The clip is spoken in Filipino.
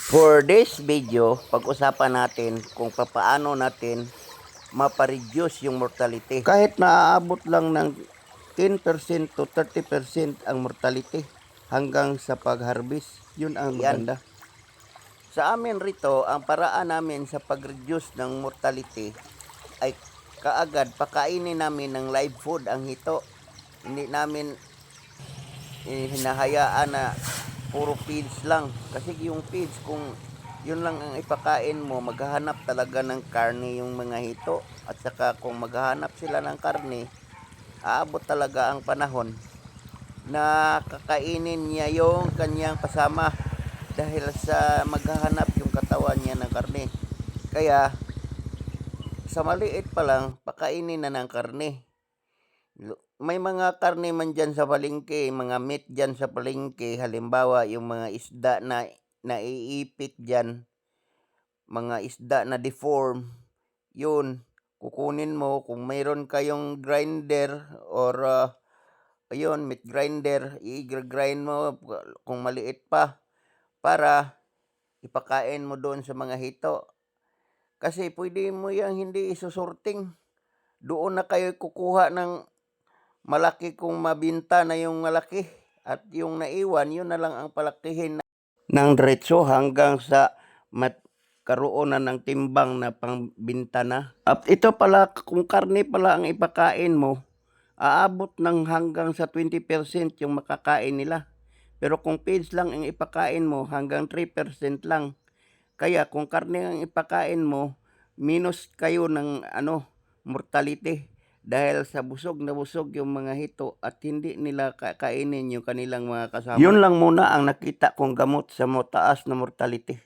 For this video, pag-usapan natin kung paano natin mapareduce yung mortality. Kahit naaabot lang ng 10% to 30% ang mortality hanggang sa pag-harvest, yun ang maganda. Sa amin rito, ang paraan namin sa pag-reduce ng mortality ay kaagad pakainin namin ng live food ang hito. Hindi namin hinahayaan na puro feeds lang. Kasi yung feeds, kung yun lang ang ipakain mo, maghahanap talaga ng karne yung mga hito. At saka kung maghahanap sila ng karne, aabot talaga ang panahon na kakainin niya yung kanyang kasama dahil sa maghahanap yung katawan niya ng karne. Kaya sa maliit pa lang, pakainin na ng karne. May mga karne man dyan sa palengke, mga meat dyan sa palengke, halimbawa yung mga isda na naiipit dyan, mga isda na deform, yun, kukunin mo kung mayroon kayong grinder or ayun, meat grinder, i-grind mo kung maliit pa para ipakain mo doon sa mga hito. Kasi pwede mo yang hindi isusorting. Doon na kayo kukuha ng malaki kung mabinta na yung malaki at yung naiwan, yun na lang ang palakihin ng diretso hanggang sa karoon na ng timbang na pangbinta na. At ito pala, kung karne pala ang ipakain mo, aabot ng hanggang sa 20% yung makakain nila. Pero kung feeds lang ang ipakain mo, hanggang 3% lang. Kaya kung karne ang ipakain mo, minus kayo ng mortality. Dahil sa busog na busog yung mga hito at hindi nila kakainin yung kanilang mga kasama. Yun lang muna ang nakita kong gamot sa mataas na mortality.